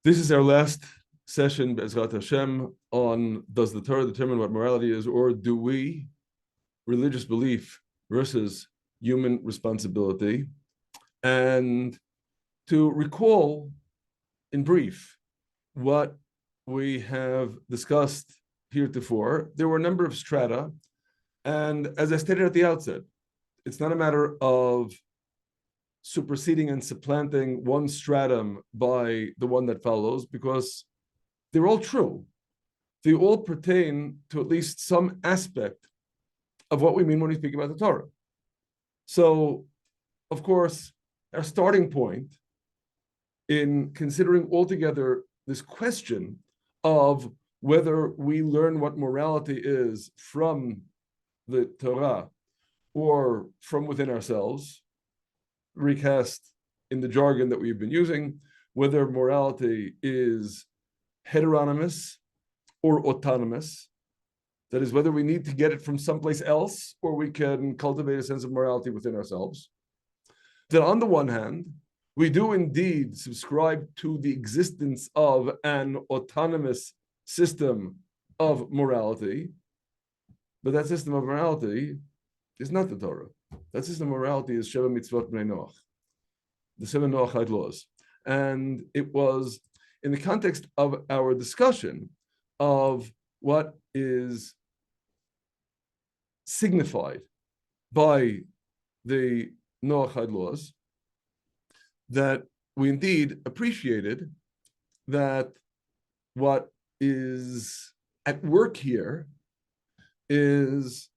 This is our last session, Be'ezrat Hashem, on does the Torah determine what morality is, or do we, religious belief versus human responsibility? And to recall in brief what we have discussed heretofore, there were a number of strata. And as I stated at the outset, it's not a matter of superseding and supplanting one stratum by the one that follows, because they're all true. They all pertain to at least some aspect of what we mean when we speak about the Torah. So, of course, our starting point in considering altogether this question of whether we learn what morality is from the Torah or from within ourselves, recast in the jargon that we've been using, whether morality is heteronymous or autonomous, that is, whether we need to get it from someplace else or we can cultivate a sense of morality within ourselves. That on the one hand, we do indeed subscribe to the existence of an autonomous system of morality, but that system of morality is not the Torah. That system of morality is Sheva Mitzvot Bnei Noach, the 7 Noachide laws. And it was in the context of our discussion of what is signified by the Noachide laws that we indeed appreciated that what is at work here is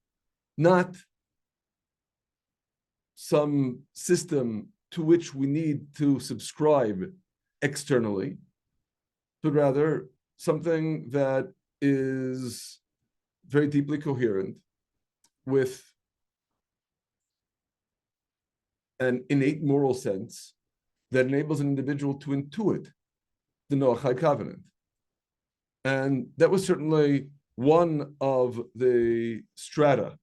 not some system to which we need to subscribe externally, but rather something that is very deeply coherent with an innate moral sense that enables an individual to intuit the Noachide covenant. And that was certainly one of the strata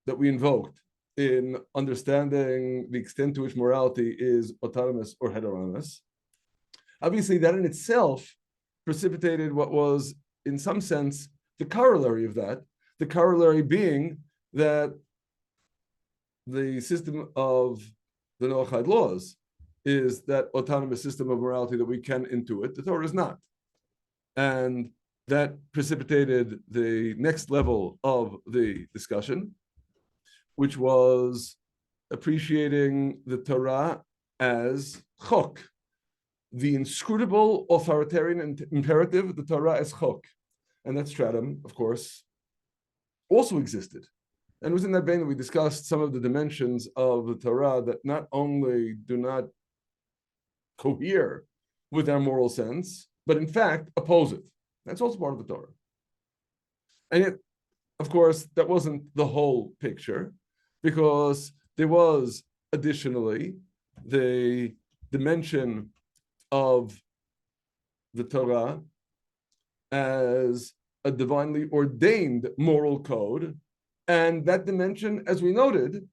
that we invoked in understanding the extent to which morality is autonomous or heteronymous. Obviously, that in itself precipitated what was, in some sense, the corollary of that, the corollary being that the system of the Noachide laws is that autonomous system of morality that we can intuit. The Torah is not. And that precipitated the next level of the discussion, which was appreciating the Torah as chok, the inscrutable authoritarian imperative, the Torah as chok. And that stratum, of course, also existed. And it was in that vein that we discussed some of the dimensions of the Torah that not only do not cohere with our moral sense, but in fact oppose it. That's also part of the Torah. And yet, of course, that wasn't the whole picture, because there was additionally the dimension of the Torah as a divinely ordained moral code. And that dimension, as we noted,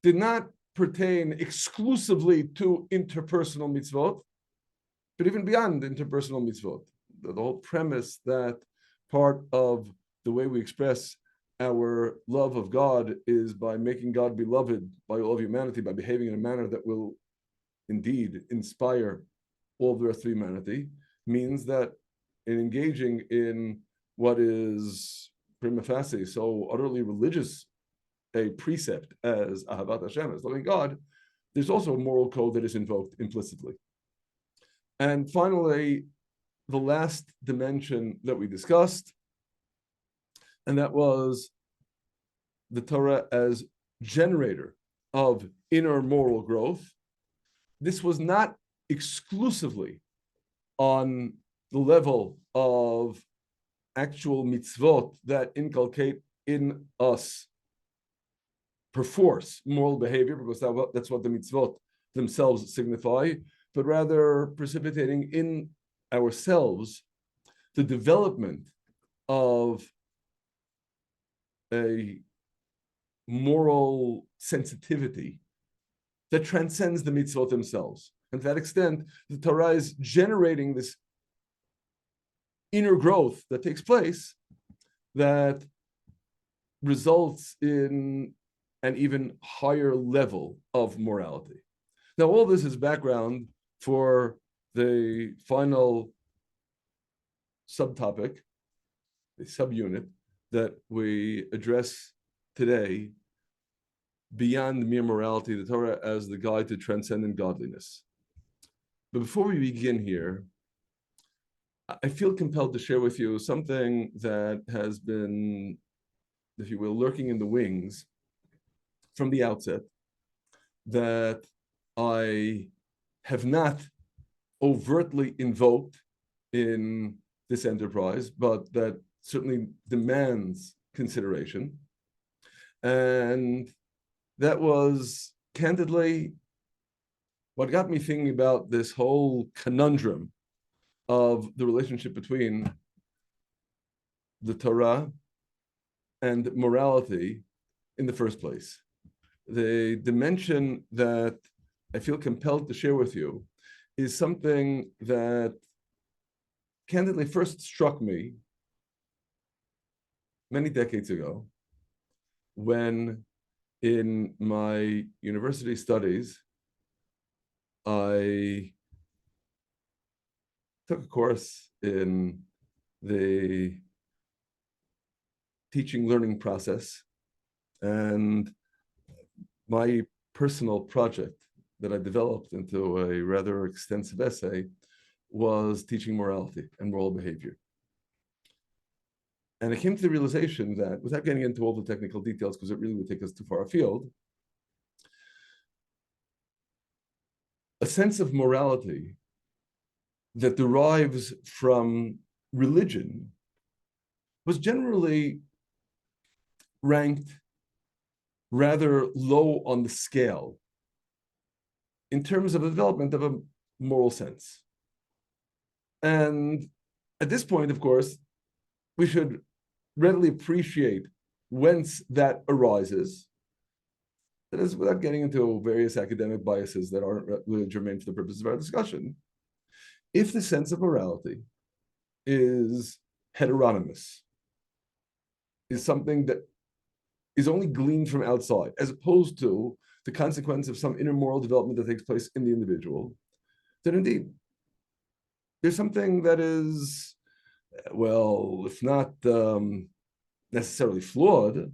did not pertain exclusively to interpersonal mitzvot, but even beyond interpersonal mitzvot. The whole premise that part of the way we express our love of God is by making God beloved by all of humanity, by behaving in a manner that will indeed inspire all of the rest of humanity, means that in engaging in what is prima facie so utterly religious a precept as Ahavat Hashem, as loving God, there's also a moral code that is invoked implicitly. And finally, the last dimension that we discussed, and that was the Torah as generator of inner moral growth. This was not exclusively on the level of actual mitzvot that inculcate in us perforce moral behavior, because that's what the mitzvot themselves signify, but rather precipitating in ourselves the development of a moral sensitivity that transcends the mitzvot themselves. And to that extent, the Torah is generating this inner growth that takes place that results in an even higher level of morality. Now, all this is background for the final subtopic, the subunit that we address today, beyond mere morality, the Torah as the guide to transcendent godliness. But before we begin here, I feel compelled to share with you something that has been, if you will, lurking in the wings from the outset, that I have not overtly invoked in this enterprise, but that certainly demands consideration. And that was, candidly, what got me thinking about this whole conundrum of the relationship between the Torah and morality in the first place. The dimension that I feel compelled to share with you is something that candidly first struck me many decades ago when, in my university studies, I took a course in the teaching learning process, and my personal project that I developed into a rather extensive essay was teaching morality and moral behavior. And I came to the realization that, without getting into all the technical details, because it really would take us too far afield, a sense of morality that derives from religion was generally ranked rather low on the scale in terms of the development of a moral sense. And at this point, of course, we should readily appreciate whence that arises. That is, without getting into various academic biases that aren't really germane for the purposes of our discussion, if the sense of morality is heteronymous, is something that is only gleaned from outside, as opposed to the consequence of some inner moral development that takes place in the individual, then indeed, there's something that is, well, if not necessarily flawed,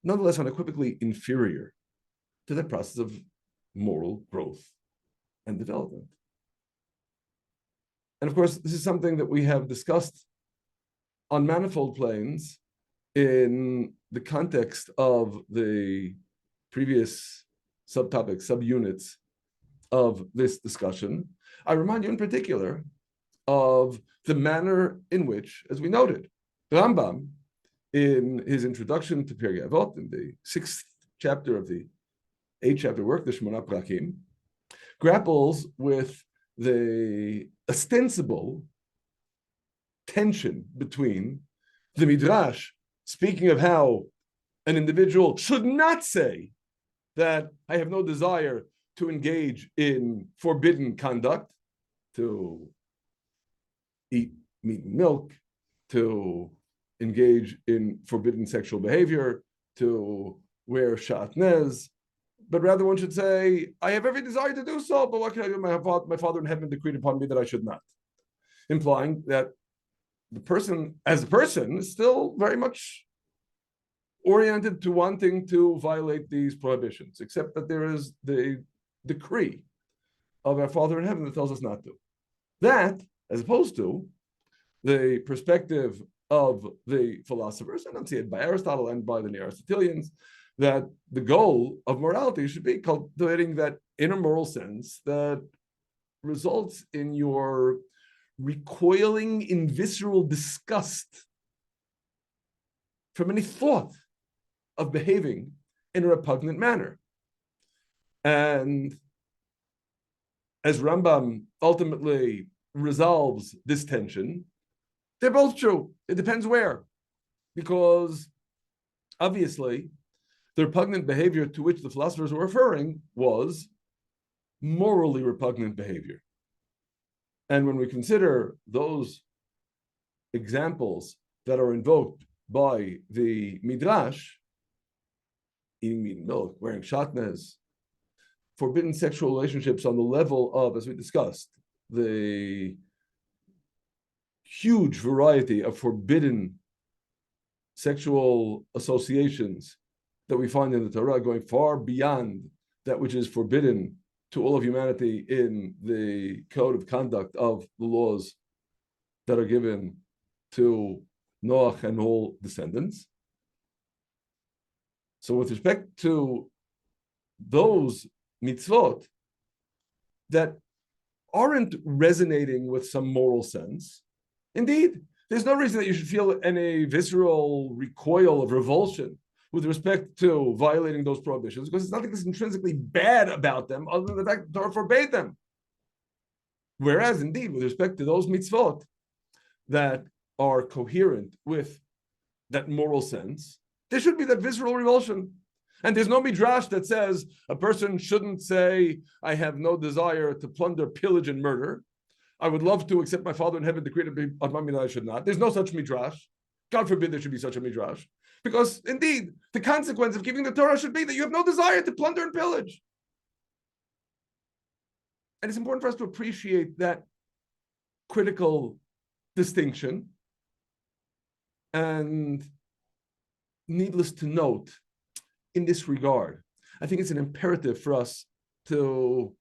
nonetheless unequivocally inferior to that process of moral growth and development. And of course, this is something that we have discussed on manifold planes in the context of the previous subtopics, subunits of this discussion. I remind you in particular of the manner in which, as we noted, Rambam, in his introduction to Pirkei Avot, in the 6th chapter of the 8th chapter work, the Shmona Prakim, grapples with the ostensible tension between the Midrash, speaking of how an individual should not say that I have no desire to engage in forbidden conduct, to eat meat and milk, to engage in forbidden sexual behavior, to wear shatnez, but rather one should say, I have every desire to do so, but what can I do? My Father in heaven decreed upon me that I should not. Implying that the person, as a person, is still very much oriented to wanting to violate these prohibitions, except that there is the decree of our Father in heaven that tells us not to. That, as opposed to the perspective of the philosophers, enunciated by Aristotle and by the Neo-Aristotelians, that the goal of morality should be cultivating that inner moral sense that results in your recoiling in visceral disgust from any thought of behaving in a repugnant manner. And as Rambam ultimately resolves this tension, they're both true. It depends where. Because obviously, the repugnant behavior to which the philosophers were referring was morally repugnant behavior. And when we consider those examples that are invoked by the Midrash, eating meat and milk, wearing shatnez, forbidden sexual relationships on the level of, as we discussed, the huge variety of forbidden sexual associations that we find in the Torah, going far beyond that which is forbidden to all of humanity in the code of conduct of the laws that are given to Noach and all descendants. So with respect to those mitzvot that aren't resonating with some moral sense, indeed, there's no reason that you should feel any visceral recoil of revulsion with respect to violating those prohibitions, because there's nothing that's intrinsically bad about them other than the fact that the Torah forbade them. Whereas, indeed, with respect to those mitzvot that are coherent with that moral sense, there should be that visceral revulsion. And there's no midrash that says a person shouldn't say, I have no desire to plunder, pillage, and murder. I would love to, accept my Father in heaven decreed upon me that I should not. There's no such midrash. God forbid there should be such a midrash. Because indeed, the consequence of keeping the Torah should be that you have no desire to plunder and pillage. And it's important for us to appreciate that critical distinction. And needless to note, in this regard, I think it's an imperative for us to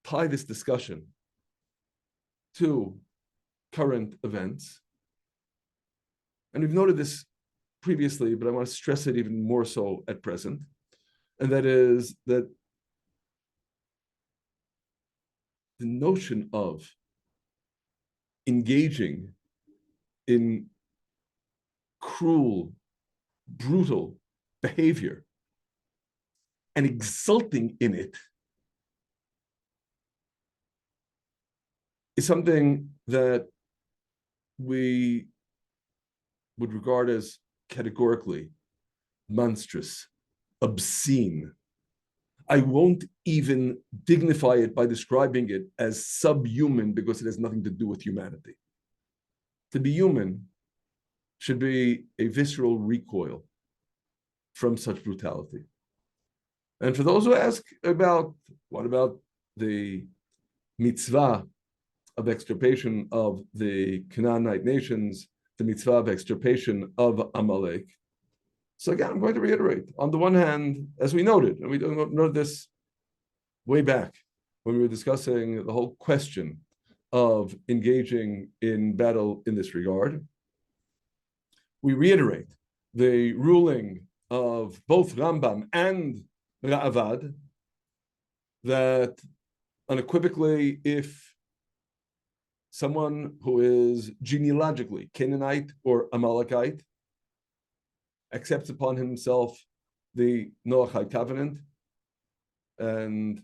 tie this discussion to current events. And we've noted this previously, but I want to stress it even more so at present. And that is that the notion of engaging in cruel, brutal behavior and exulting in it is something that we would regard as categorically monstrous, obscene. I won't even dignify it by describing it as subhuman, because it has nothing to do with humanity. To be human should be a visceral recoil from such brutality. And for those who ask about, what about the mitzvah of extirpation of the Canaanite nations, the mitzvah of extirpation of Amalek? So again, I'm going to reiterate. On the one hand, as we noted, and we noted this way back when we were discussing the whole question of engaging in battle in this regard, we reiterate the ruling of both Rambam and Ra'avad that unequivocally, if someone who is genealogically Canaanite or Amalekite accepts upon himself the Noachide covenant and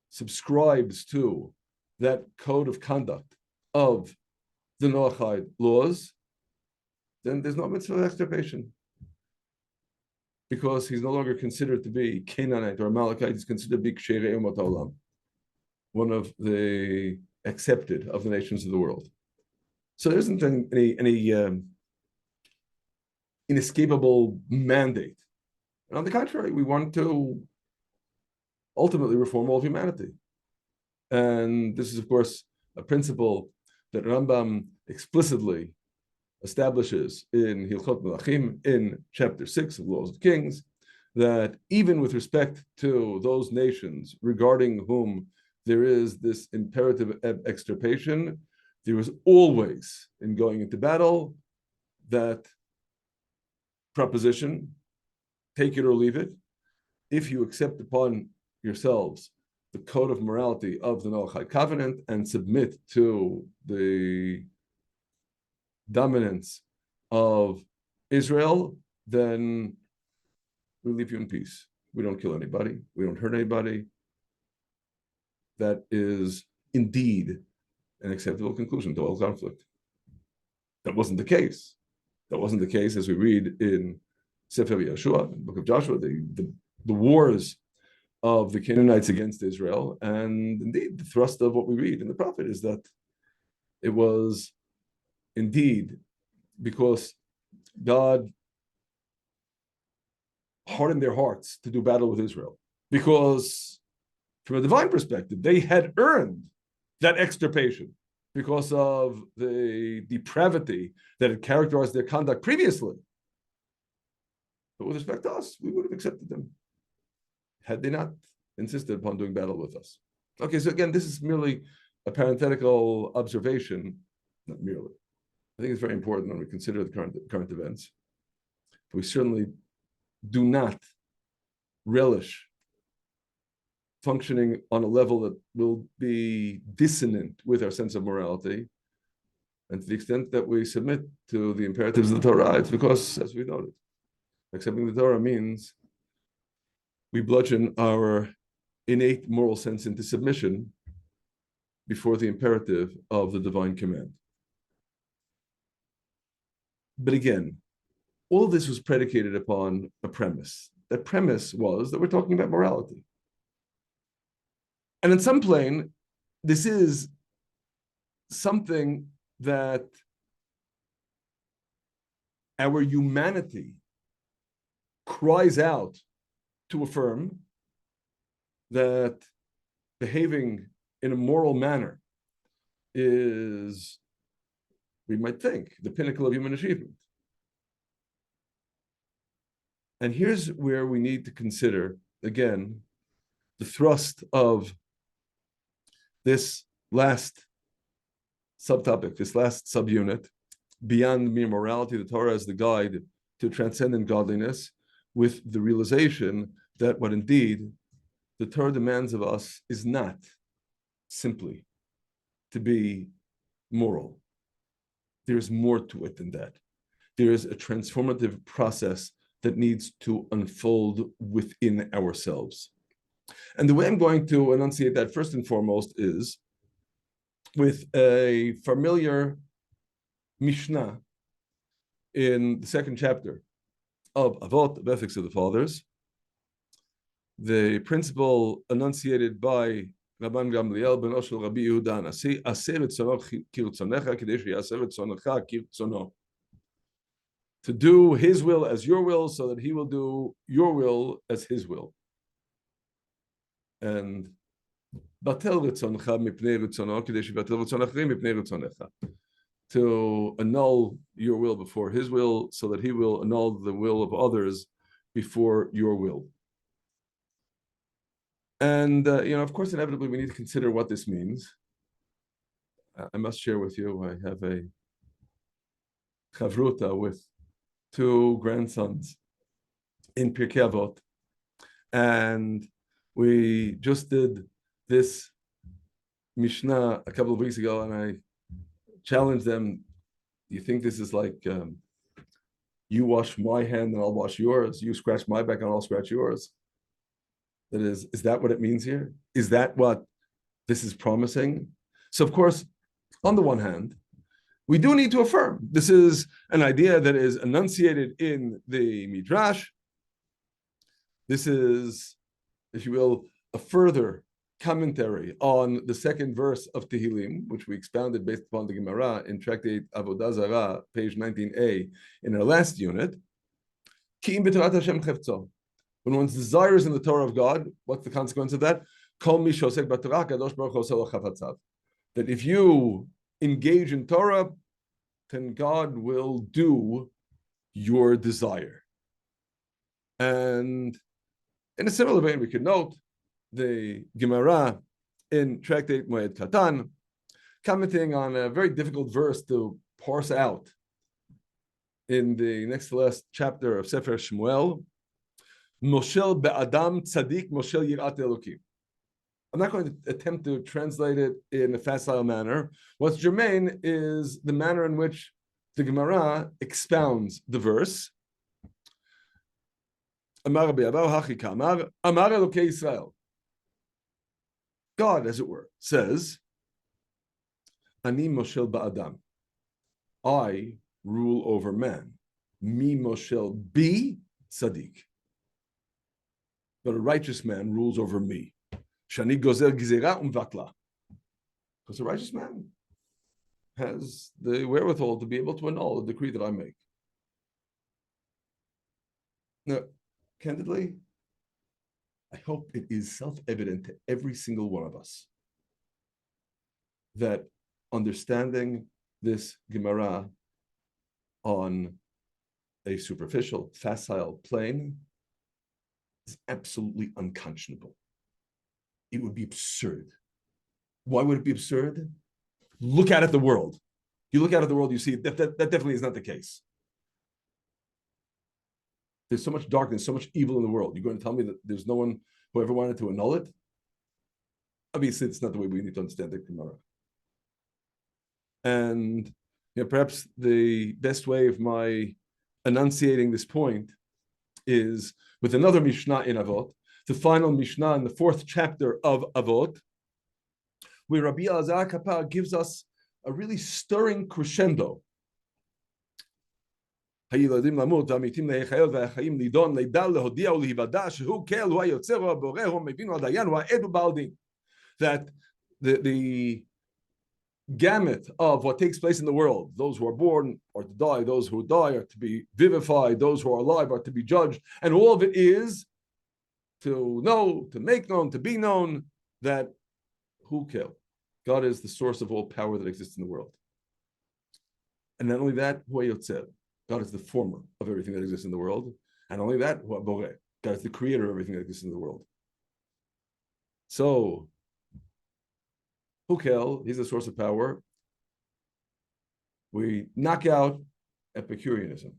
subscribes to that code of conduct of the Noachide laws, then there's no mitzvah of extirpation, because he's no longer considered to be Canaanite or Amalekite. He's considered to be Ksherei Umot Haolam, one of the accepted of the nations of the world. So there isn't any inescapable mandate. And on the contrary, we want to ultimately reform all of humanity. And this is, of course, a principle that Rambam explicitly establishes in Hilchot Melachim, in chapter 6 of Laws of Kings, that even with respect to those nations regarding whom there is this imperative of extirpation, there is always, in going into battle, that proposition, take it or leave it. If you accept upon yourselves the code of morality of the Noachide covenant and submit to the dominance of Israel, then we leave you in peace. We don't kill anybody. We don't hurt anybody. That is indeed an acceptable conclusion to all conflict. That wasn't the case. That wasn't the case, as we read in Sefer Yeshua, the book of Joshua. The wars of the Canaanites against Israel. And indeed, the thrust of what we read in the prophet is that it was indeed because God hardened their hearts to do battle with Israel. Because from a divine perspective, they had earned that extirpation because of the depravity that had characterized their conduct previously. But with respect to us, we would have accepted them had they not insisted upon doing battle with us. Okay, so again, this is merely a parenthetical observation, not merely. I think it's very important when we consider the current events. We certainly do not relish functioning on a level that will be dissonant with our sense of morality. And to the extent that we submit to the imperatives of the Torah, it's because, as we noted, accepting the Torah means we bludgeon our innate moral sense into submission before the imperative of the divine command. But again, all of this was predicated upon a premise. That premise was that we're talking about morality. And in some plane, this is something that our humanity cries out to affirm, that behaving in a moral manner is, we might think, the pinnacle of human achievement. And here's where we need to consider, again, the thrust of this last subtopic, this last subunit, beyond mere morality, the Torah as the guide to transcendent godliness, with the realization that what indeed the Torah demands of us is not simply to be moral. There's more to it than that. There is a transformative process that needs to unfold within ourselves. And the way I'm going to enunciate that first and foremost is with a familiar Mishnah in the second chapter of Avot, of Ethics of the Fathers, the principle enunciated by Rabban Gamliel ben Oshel Rabbi Yehuda Anasi, Aser etzono kirtzonecha kidei sheyaser etzonecha kirtzono. To do his will as your will, so that he will do your will as his will. And batel ritzoncha mipnei ritzono kidei shebatel ritzon achrim mipnei ritzonecha. To annul your will before his will, so that he will annul the will of others before your will. And of course, inevitably, we need to consider what this means. I must share with you, I have a chavruta with two grandsons in Pirkei Avot, and we just did this Mishnah a couple of weeks ago, and I challenged them. You think this is like you wash my hand and I'll wash yours? You scratch my back and I'll scratch yours? That is that what it means here? Is that what this is promising? So, of course, on the one hand, we do need to affirm this is an idea that is enunciated in the Midrash. This is, if you will, a further commentary on the second verse of Tehillim, which we expounded based upon the Gemara in Tractate Avodah Zarah, page 19a, in our last unit. Ki im b'torat Hashem chefzo. When one's desire is in the Torah of God, what's the consequence of that? Kol mi shosek b'torah, Kadosh Baruch Hu oseh lo chafatzav. That if you engage in Torah, then God will do your desire. And in a similar vein, we could note the Gemara in Tractate Moed Katan, commenting on a very difficult verse to parse out in the next to last chapter of Sefer Shmuel, Moshel be'adam tzadik moshel yirat elokim. I'm not going to attempt to translate it in a facile manner. What's germane is the manner in which the Gemara expounds the verse. Amar Rabbi Abahu hachi kamar, Amar Elokei Yisrael. God, as it were, says, Ani moshel ba'adam. I rule over man. Mi moshel bi tzaddik. but a righteous man rules over me. Shani gozer gizera umvatla. Because a righteous man has the wherewithal to be able to annul the decree that I make. Now, candidly, I hope it is self-evident to every single one of us that understanding this Gemara on a superficial, facile plane is absolutely unconscionable. It would be absurd. Why would it be absurd? Look out at the world. You look out at the world, you see that definitely is not the case. There's so much darkness, so much evil in the world. You're going to tell me that there's no one who ever wanted to annul it? Obviously, it's not the way we need to understand the Gemara. And perhaps the best way of my enunciating this point is with another Mishnah in Avot, the final Mishnah in the 4th chapter of Avot, where Rabbi Elazar Kapar gives us a really stirring crescendo. Unbelievable that the gamut of what takes place in the world, those who are born are to die, those who die are to be vivified, those who are alive are to be judged, and all of it is to know, to make known, to be known that Hu-Kel, God is the source of all power that exists in the world. And not only that, Hu-Yotzer, God is the former of everything that exists in the world. And only that, Hu-Boreh, God is the creator of everything that exists in the world. So, Hu-Kel, he's the source of power. We knock out Epicureanism.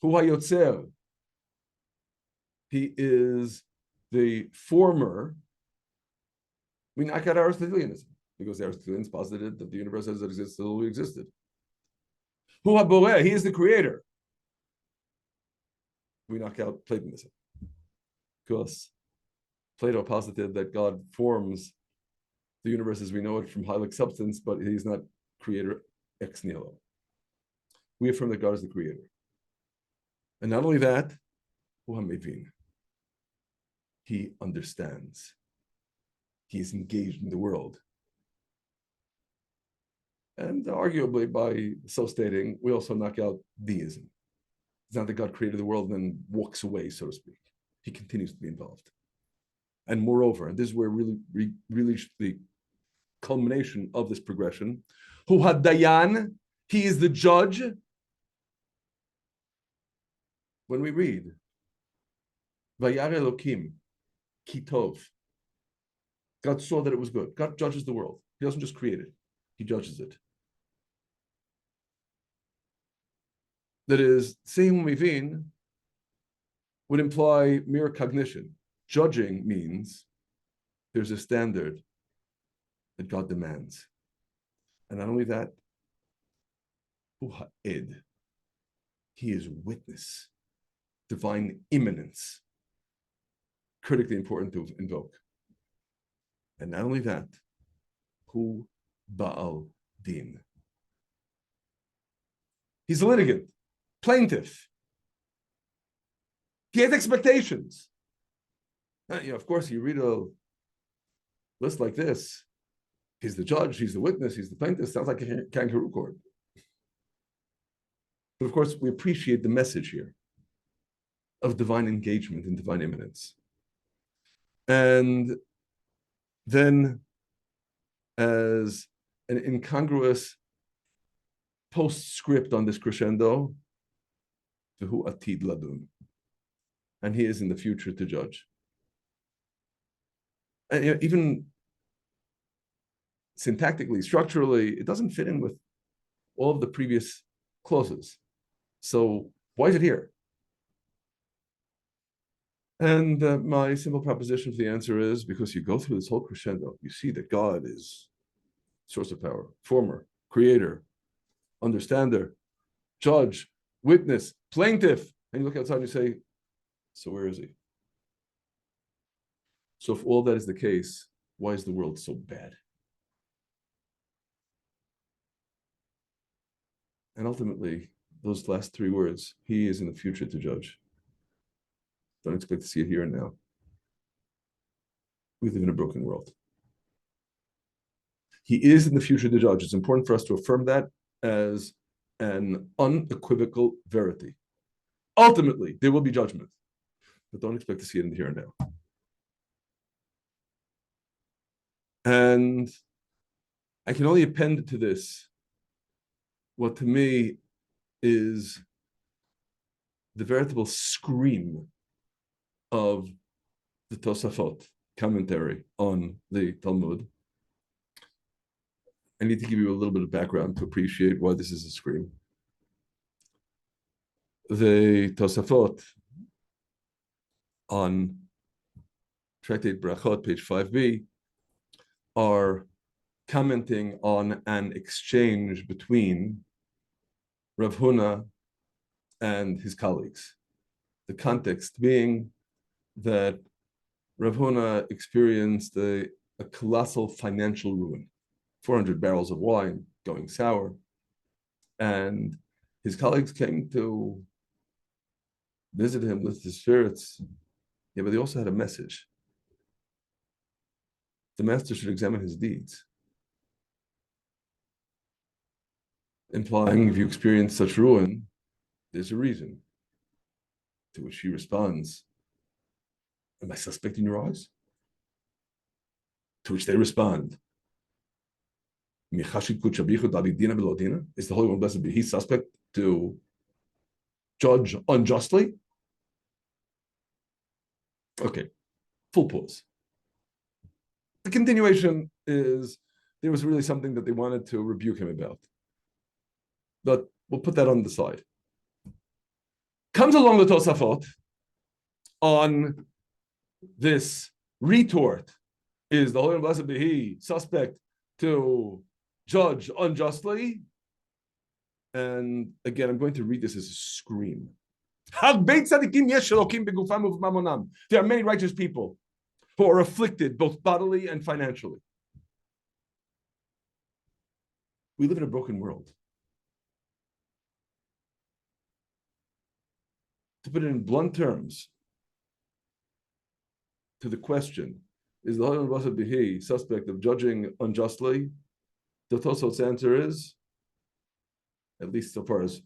Hu-Yotzer, he is the former. We knock out Aristotelianism because the Aristotelians posited that the universe as it exists still existed. Hu HaBoreh, he is the creator. We knock out Platonism because Plato posited that God forms the universe as we know it from hilux substance, but he's not creator ex nihilo. We affirm that God is the creator. And not only that, Hu HaMevin, he understands. He is engaged in the world. And arguably, by so stating, we also knock out deism. It's not that God created the world and then walks away, so to speak. He continues to be involved. And moreover, and this is where really the culmination of this progression, Hu HaDayan, he is the judge. When we read, Vayar Elokim, Kitov, God saw that it was good. God judges the world. He doesn't just create it. He judges it. That is, seeing Mivin would imply mere cognition. Judging means there's a standard that God demands. And not only that, Hu Ha'ed, he is witness, divine immanence, critically important to invoke. And not only that, Hu Ba'al Din. He's a litigant, plaintiff. He has expectations. Of course, you read a list like this. He's the judge, he's the witness, he's the plaintiff. Sounds like a kangaroo court. But of course, we appreciate the message here of divine engagement and divine immanence. And then, as an incongruous postscript on this crescendo, V'hu atid ladun, and he is in the future to judge. And even syntactically, structurally, it doesn't fit in with all of the previous clauses. So why is it here? And my simple proposition for the answer is because you go through this whole crescendo, you see that God is source of power, former, creator, understander, judge, witness, plaintiff. And you look outside and you say, so where is he? So if all that is the case, why is the world so bad? And ultimately, those last three words, he is in the future to judge. Don't expect to see it here and now. We live in a broken world. He is in the future the judge. It's important for us to affirm that as an unequivocal verity. Ultimately, there will be judgment, but don't expect to see it in the here and now. And I can only append to this what to me is the veritable scream of the Tosafot commentary on the Talmud. I need to give you a little bit of background to appreciate why this is a scream. The Tosafot on Tractate Brachot, page 5b, are commenting on an exchange between Rav Huna and his colleagues. The context being that Rav Huna experienced a colossal financial ruin, 400 barrels of wine going sour, and his colleagues came to visit him with his spirits. Yeah, but they also had a message. The master should examine his deeds, implying if you experience such ruin, there's a reason. To which he responds, am I suspect in your eyes? To which they respond, is the Holy One, blessed be He, suspect to judge unjustly? Okay, full pause. The continuation is there was really something that they wanted to rebuke him about. But we'll put that on the side. Comes along the Tosafot on this retort. Is the Holy and Blessed be He suspect to judge unjustly? And again, I'm going to read this as a scream. There are many righteous people who are afflicted both bodily and financially. We live in a broken world. To put it in blunt terms, to the question, is the Holy and Blessed be He suspect of judging unjustly? The Tosafot's answer is, at least so far as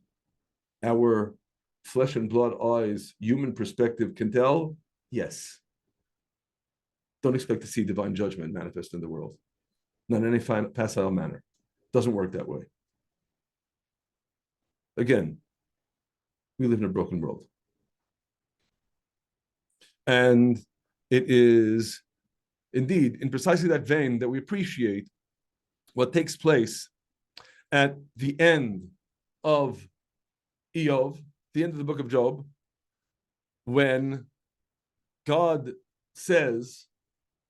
our flesh and blood eyes, human perspective can tell, yes. Don't expect to see divine judgment manifest in the world. Not in any facile manner. Doesn't work that way. Again, we live in a broken world. And it is indeed in precisely that vein that we appreciate what takes place at the end of Eov, the end of the book of Job, when God says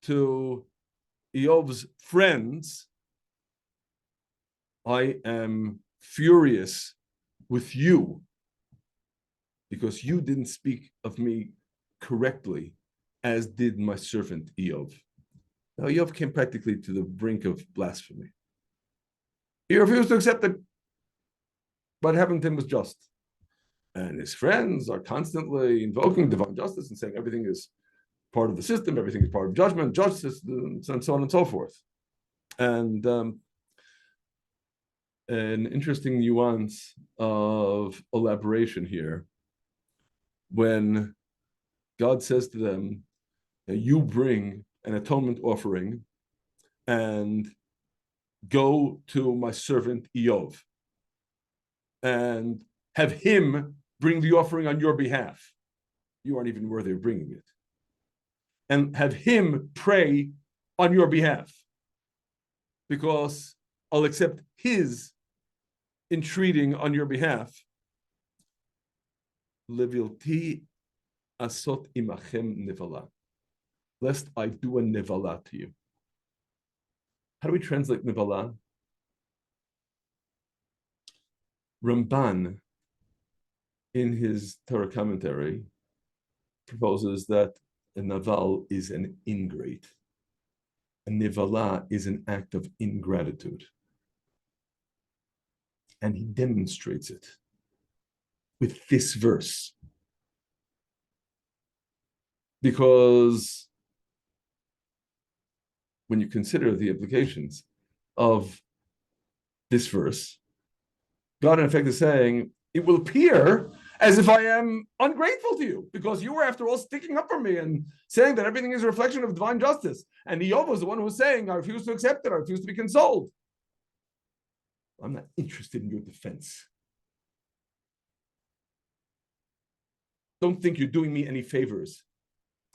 to Eov's friends, I am furious with you because you didn't speak of me correctly, as did my servant Eov. Now, Eov came practically to the brink of blasphemy. He refused to accept that what happened to him was just. And his friends are constantly invoking divine justice and saying everything is part of the system, everything is part of judgment, justice, and so on and so forth. And an interesting nuance of elaboration here, when God says to them, you bring an atonement offering and go to my servant Eov and have him bring the offering on your behalf. You aren't even worthy of bringing it. And have him pray on your behalf, because I'll accept his entreating on your behalf. Levilti asot imachem nevala, lest I do a nevala to you. How do we translate nevala? Ramban, in his Torah commentary, proposes that a naval is an ingrate. A nevala is an act of ingratitude. And he demonstrates it with this verse. Because when you consider the implications of this verse, God in effect is saying, it will appear as if I am ungrateful to you, because you were, after all, sticking up for me and saying that everything is a reflection of divine justice. And Iyov was the one who was saying, I refuse to accept it, I refuse to be consoled. I'm not interested in your defense. Don't think you're doing me any favors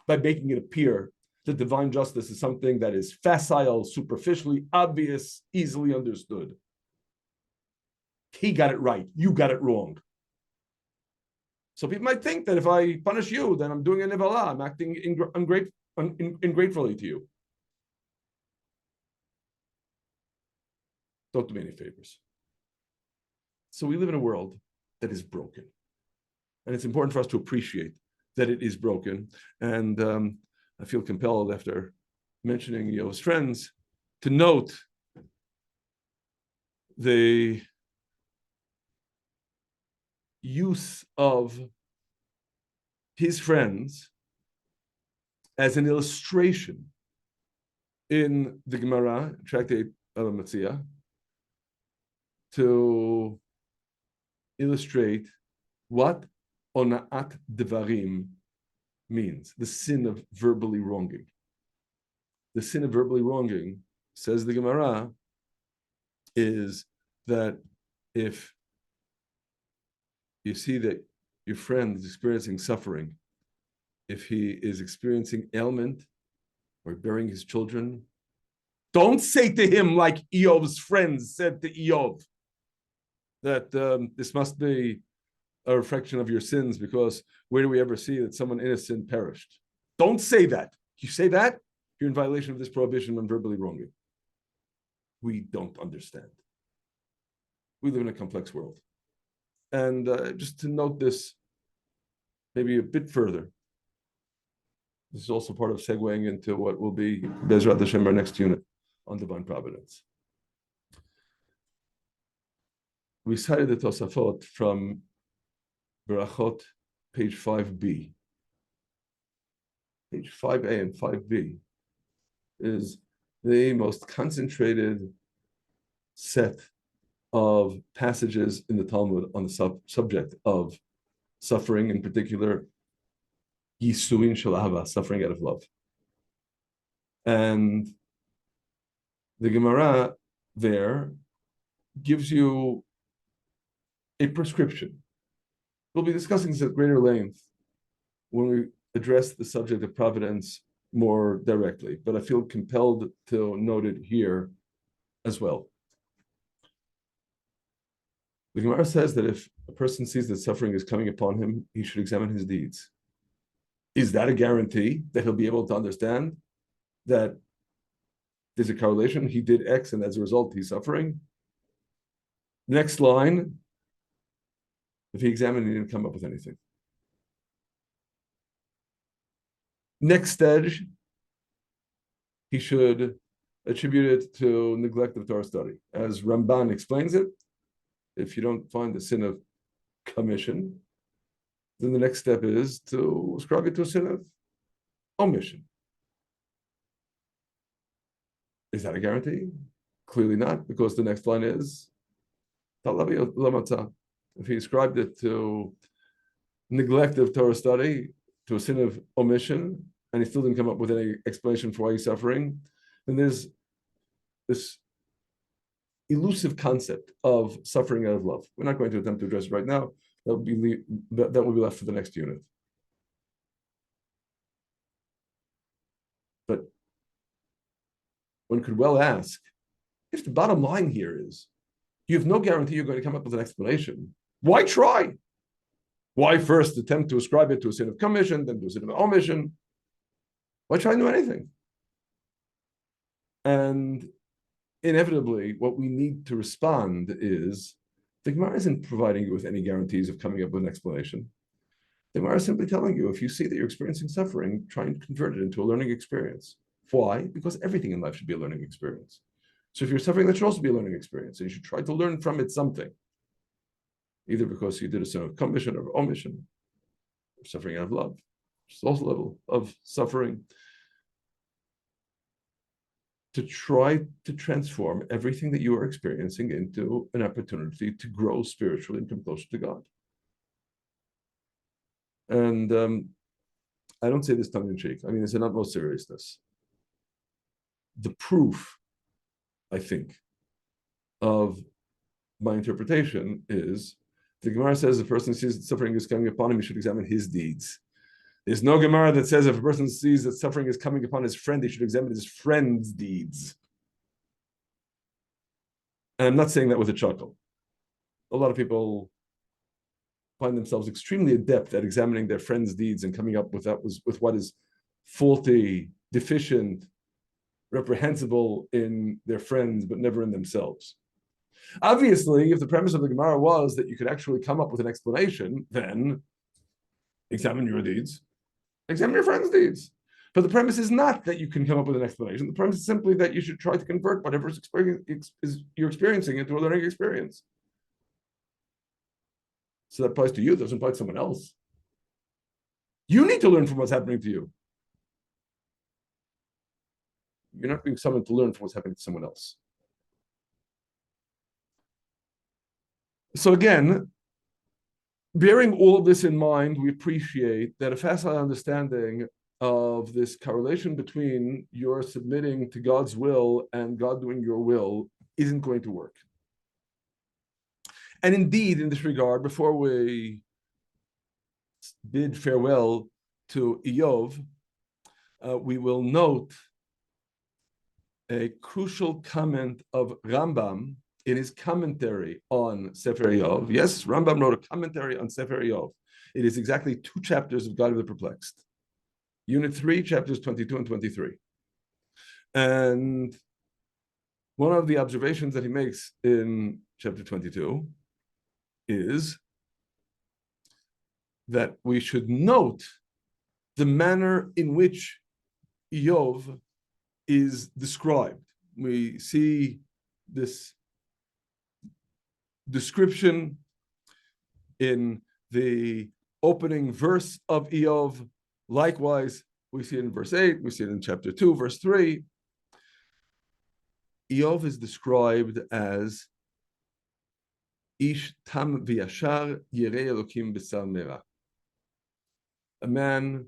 by making it appear that divine justice is something that is facile, superficially obvious, easily understood. He got it right, you got it wrong. So people might think that if I punish you, then I'm doing a nivala, I'm acting ungratefully to you. Don't do me any favors. So we live in a world that is broken. And it's important for us to appreciate that it is broken. And I feel compelled, after mentioning Iyov's friends, to note the use of his friends as an illustration in the Gemara, Tractate Bava Metzia, to illustrate what ona'at devarim means, the sin of verbally wronging. The sin of verbally wronging, says the Gemara, is that if you see that your friend is experiencing suffering, if he is experiencing ailment or burying his children, don't say to him like Iyov's friends said to Iyov, that this must be a reflection of your sins, because where do we ever see that someone innocent perished? Don't say that. If you say that, you're in violation of this prohibition on verbally wronging. We don't understand. We live in a complex world. And just to note this maybe a bit further, this is also part of segueing into what will be Bezrat Hashem, our next unit on divine providence. We cited the Tosafot from Berachot, page 5b. Page 5a and 5b is the most concentrated set of passages in the Talmud on the subject of suffering, in particular, Yisuin Shel Ahava, suffering out of love. And the Gemara there gives you a prescription. We'll be discussing this at greater length when we address the subject of providence more directly, but I feel compelled to note it here as well. The Gemara says that if a person sees that suffering is coming upon him, he should examine his deeds. Is that a guarantee that he'll be able to understand that there's a correlation? He did X and as a result he's suffering. Next line, if he examined, he didn't come up with anything. Next stage, he should attribute it to neglect of Torah study. As Ramban explains it, if you don't find the sin of commission, then the next step is to ascribe it to a sin of omission. Is that a guarantee? Clearly not, because the next line is, if he ascribed it to neglect of Torah study, to a sin of omission, and he still didn't come up with any explanation for why he's suffering, then there's this elusive concept of suffering out of love. We're not going to attempt to address it right now. That will be left for the next unit. But one could well ask, if the bottom line here is, you have no guarantee you're going to come up with an explanation, why try? Why first attempt to ascribe it to a sin of commission, then to a sin of omission? Why try to do anything? And inevitably, what we need to respond is, the Gemara isn't providing you with any guarantees of coming up with an explanation. The Gemara is simply telling you, if you see that you're experiencing suffering, try and convert it into a learning experience. Why? Because everything in life should be a learning experience. So if you're suffering, that should also be a learning experience. And you should try to learn from it something. Either because you did a sin of commission or omission, or suffering out of love. also level of suffering, to try to transform everything that you are experiencing into an opportunity to grow spiritually and come closer to God. And I don't say this tongue in cheek. I mean, it's in utmost seriousness. The proof, I think, of my interpretation is the Gemara says if a person sees that suffering is coming upon him, he should examine his deeds. There's no Gemara that says if a person sees that suffering is coming upon his friend, he should examine his friend's deeds. And I'm not saying that with a chuckle. A lot of people find themselves extremely adept at examining their friends' deeds and coming up with what is faulty, deficient, reprehensible in their friends, but never in themselves. Obviously, if the premise of the Gemara was that you could actually come up with an explanation, then examine your deeds, examine your friends' deeds. But the premise is not that you can come up with an explanation. The premise is simply that you should try to convert whatever you're experiencing into a learning experience. So that applies to you, it doesn't apply to someone else. You need to learn from what's happening to you. You're not being summoned to learn from what's happening to someone else. So again, bearing all of this in mind, we appreciate that a facile understanding of this correlation between your submitting to God's will and God doing your will isn't going to work. And indeed, in this regard, before we bid farewell to Iyov, we will note a crucial comment of Rambam in his commentary on Sefer Iyov. Yes, Rambam wrote a commentary on Sefer Iyov. It is exactly 2 chapters of God of the Perplexed. Unit 3, chapters 22 and 23. And one of the observations that he makes in chapter 22 is that we should note the manner in which Iyov is described. We see this description in the opening verse of Iyov. Likewise, we see it in verse 8, we see it in chapter 2, verse 3. Iyov is described as Ish tam v'yashar yirei Elokim b'sar merah. A man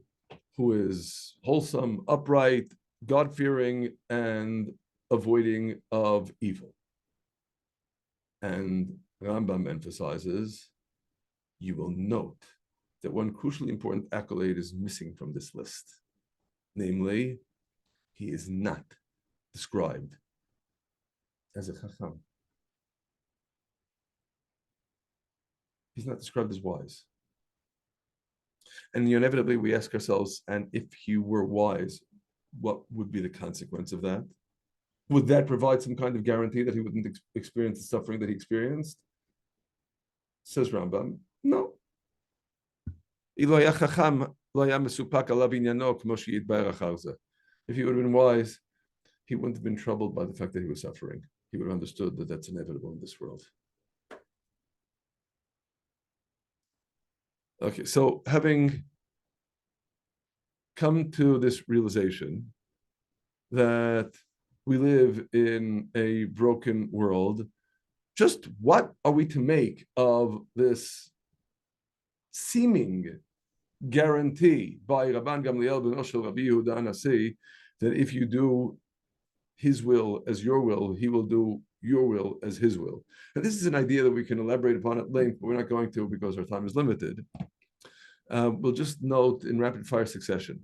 who is wholesome, upright, God-fearing, and avoiding of evil. And Rambam emphasizes, you will note that one crucially important accolade is missing from this list. Namely, he is not described as a chacham. He's not described as wise. And inevitably we ask ourselves, and if he were wise, what would be the consequence of that? Would that provide some kind of guarantee that he wouldn't experience the suffering that he experienced? Says Rambam, no. If he would have been wise, he wouldn't have been troubled by the fact that he was suffering. He would have understood that that's inevitable in this world. Okay, so having come to this realization that we live in a broken world, just what are we to make of this seeming guarantee by Rabban Gamliel ben Oshel Rabbi Yehuda Anasi that if you do his will as your will, he will do your will as his will? And this is an idea that we can elaborate upon at length, but we're not going to because our time is limited. We'll just note in rapid fire succession,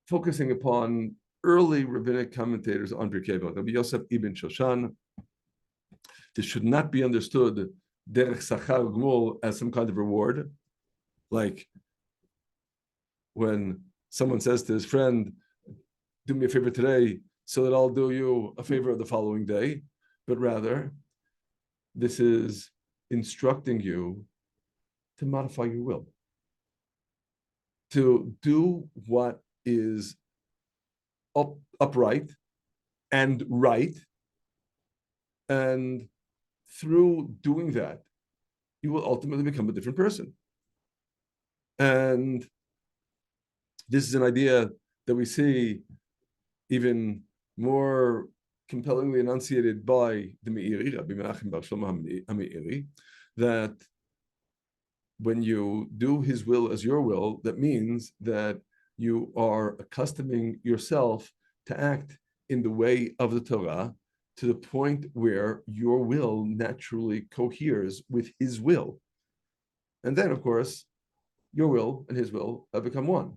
focusing upon early rabbinic commentators on Pirkei Avot. Rabbi Yosef ibn Shoshan. This should not be understood derech sachar gmul as some kind of reward, like when someone says to his friend, do me a favor today so that I'll do you a favor the following day, but rather this is instructing you to modify your will, to do what is upright and right, and through doing that, you will ultimately become a different person. And This is an idea that we see even more compellingly enunciated by the Meiri, Rabbi Menachem Bar Shlomo HaMeiri, that when you do his will as your will, that means that you are accustoming yourself to act in the way of the Torah to the point where your will naturally coheres with his will. And then, of course, your will and his will have become one.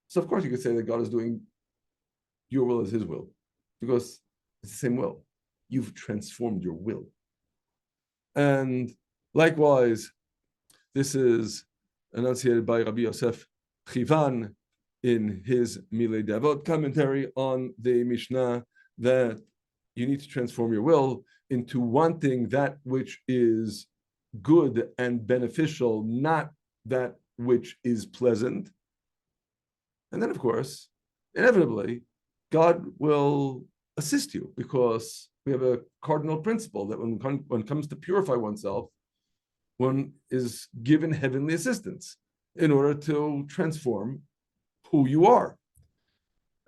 So, of course, you could say that God is doing your will as his will, because it's the same will. You've transformed your will. And likewise, this is enunciated by Rabbi Yosef Chivan in his Milei Davot commentary on the Mishnah, that you need to transform your will into wanting that which is good and beneficial, not that which is pleasant. And then, of course, inevitably, God will assist you, because we have a cardinal principle that when it comes to purify oneself, one is given heavenly assistance in order to transform who you are.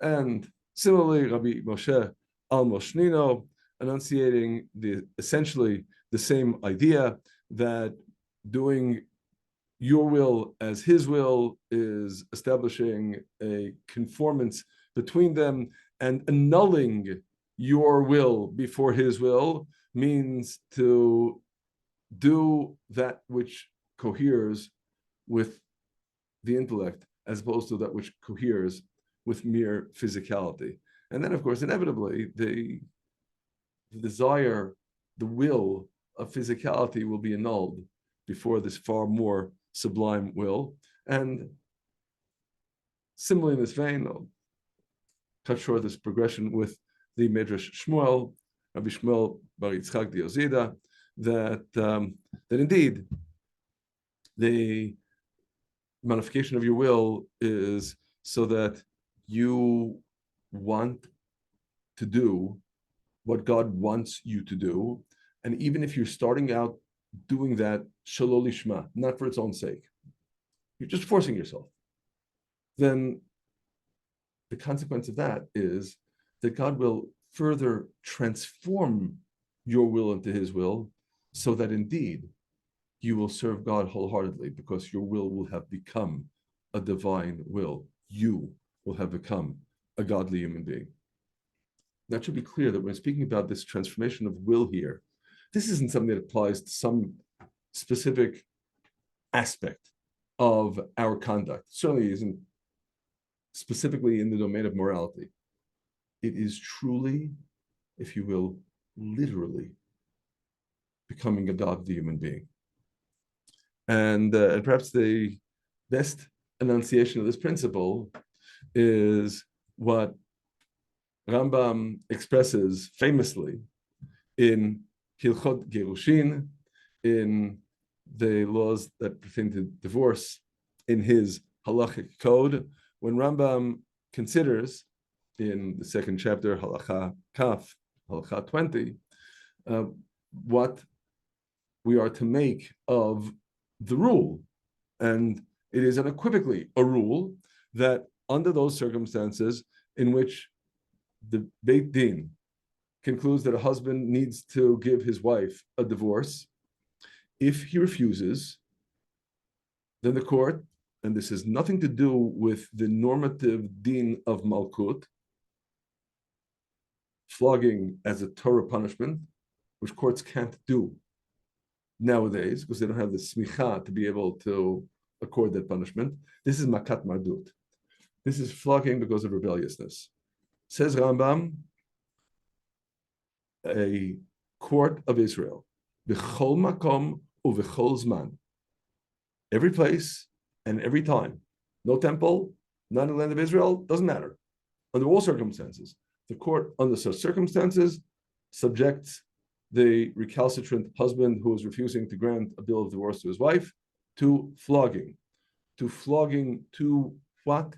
And similarly, Rabbi Moshe Al-Moshnino, enunciating essentially the same idea, that doing your will as his will is establishing a conformance between them, and annulling your will before his will means to do that which coheres with the intellect, as opposed to that which coheres with mere physicality. And then, of course, inevitably, the desire, the will of physicality will be annulled before this far more sublime will. And similarly in this vein, I'll cut short this progression with the Midrash Shmuel, Rabbi Shmuel Bar Yitzchak Diozida, that indeed the modification of your will is so that you want to do what God wants you to do. And even if you're starting out doing that shelo lishma, not for its own sake, you're just forcing yourself, then the consequence of that is that God will further transform your will into his will, so that indeed you will serve God wholeheartedly, because your will have become a divine will. You will have become a godly human being. That should be clear, that when we're speaking about this transformation of will here, this isn't something that applies to some specific aspect of our conduct. It certainly isn't specifically in the domain of morality. It is truly, if you will, literally becoming a godly human being. And perhaps the best enunciation of this principle is what Rambam expresses famously in Hilchot Gerushin, in the laws that pertain to divorce, in his halachic code, when Rambam considers in the second chapter, Halacha Kaf, Halacha 20, what we are to make of the rule. And it is unequivocally a rule that under those circumstances in which the Beit Din concludes that a husband needs to give his wife a divorce, if he refuses, then the court, and this has nothing to do with the normative din of Malkut, flogging as a Torah punishment, which courts can't do nowadays because they don't have the smicha to be able to accord that punishment. This is makat mardut. This is flogging because of rebelliousness. Says Rambam, a court of Israel, b'chol makom u'v'chol zman, every place and every time, no temple, not in the land of Israel, doesn't matter. Under all circumstances, the court, under such circumstances, subjects the recalcitrant husband who is refusing to grant a bill of divorce to his wife to flogging. To flogging to what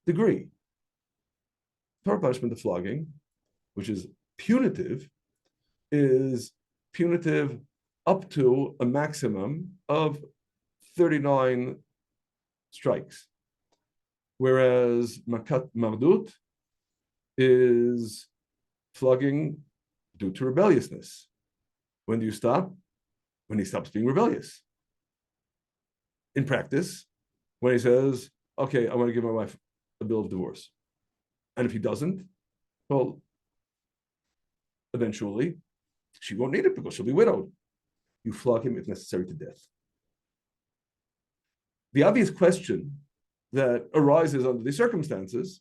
degree? Torah punishment of flogging, which is punitive, is punitive up to a maximum of 39 strikes. whereas makat mardut is flogging due to rebelliousness. When do you stop? When he stops being rebellious. In practice, when he says, okay, I want to give my wife a bill of divorce. And if he doesn't, well, eventually she won't need it because she'll be widowed. You flog him if necessary to death. The obvious question that arises under these circumstances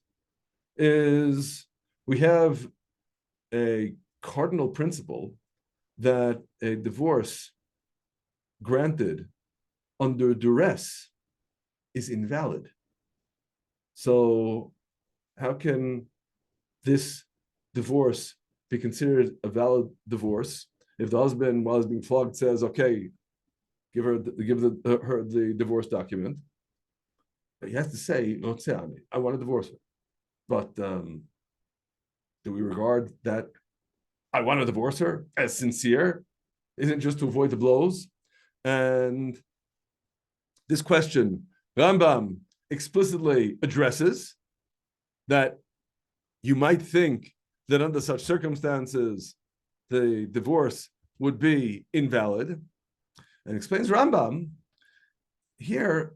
is we have a cardinal principle that a divorce granted under duress is invalid. So how can this divorce be considered a valid divorce if the husband, while he's being flogged, says, okay, give her the divorce document? But he has to say, I want to divorce her. But do we regard that I want to divorce her as sincere? Isn't just to avoid the blows? And this question, Rambam explicitly addresses that you might think that under such circumstances, the divorce would be invalid. And explains Rambam, here,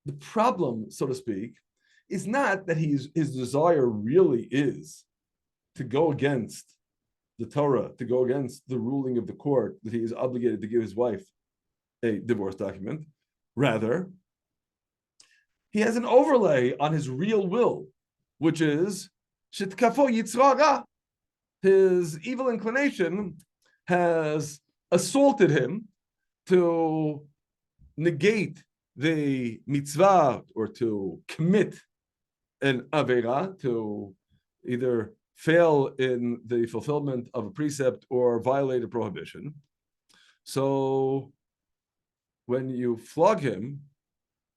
the problem, so to speak, is not that his desire really is to go against the Torah, to go against the ruling of the court that he is obligated to give his wife a divorce document. Rather, he has an overlay on his real will, which is shitkafo yitzraga. His evil inclination has assaulted him to negate the mitzvah or to commit an avera, to either fail in the fulfillment of a precept or violate a prohibition. So when you flog him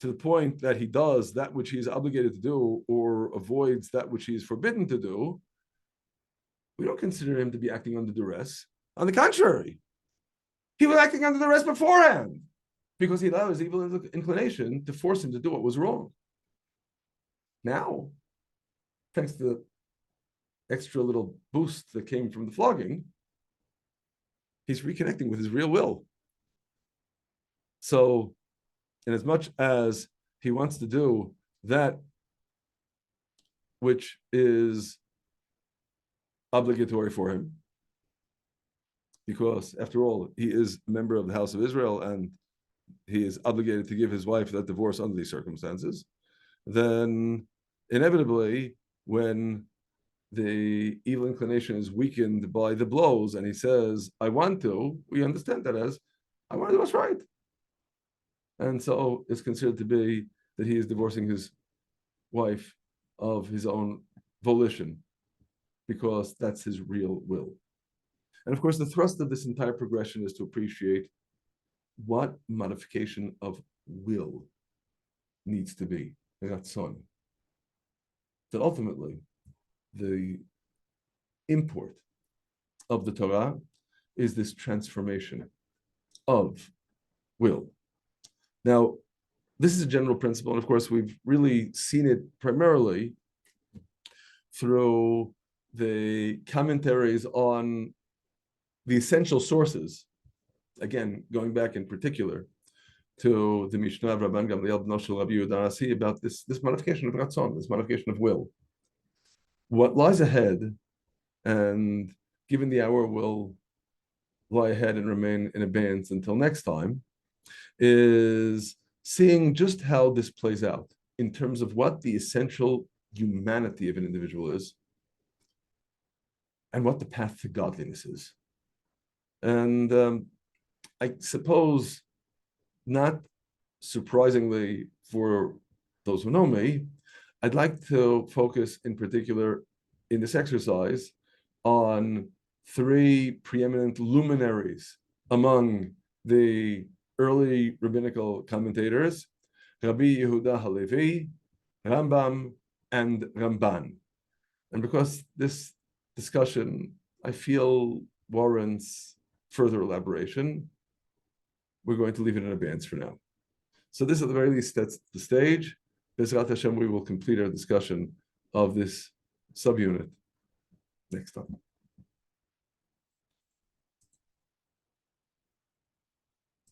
to the point that he does that which he is obligated to do or avoids that which he is forbidden to do, we don't consider him to be acting under duress. On the contrary, he was acting under duress beforehand because he allowed his evil inclination to force him to do what was wrong. Now, thanks to the extra little boost that came from the flogging, he's reconnecting with his real will. So, in as much as he wants to do that which is obligatory for him, because after all, he is a member of the house of Israel and he is obligated to give his wife that divorce under these circumstances, then inevitably, when the evil inclination is weakened by the blows and he says, I want to, we understand that as, I want to do what's right. And so it's considered to be that he is divorcing his wife of his own volition, because that's his real will. And of course, the thrust of this entire progression is to appreciate what modification of will needs to be, ratzon. That ultimately, the import of the Torah is this transformation of will. Now, this is a general principle, and of course, we've really seen it primarily through the commentaries on the essential sources, again, going back in particular to the Mishnah of Rabban Gamliel Bno Shel Rabbi Yehuda Hanasi about this modification of Ratzon, this modification of will. What lies ahead, and given the hour will lie ahead and remain in abeyance until next time, is seeing just how this plays out in terms of what the essential humanity of an individual is and what the path to godliness is. And I suppose, not surprisingly for those who know me, I'd like to focus in particular in this exercise on three preeminent luminaries among the early rabbinical commentators, Rabbi Yehuda Halevi, Rambam, and Ramban. And because this discussion, I feel, warrants further elaboration, we're going to leave it in abeyance for now. So this at the very least sets the stage. Bezrat Hashem, we will complete our discussion of this subunit next time.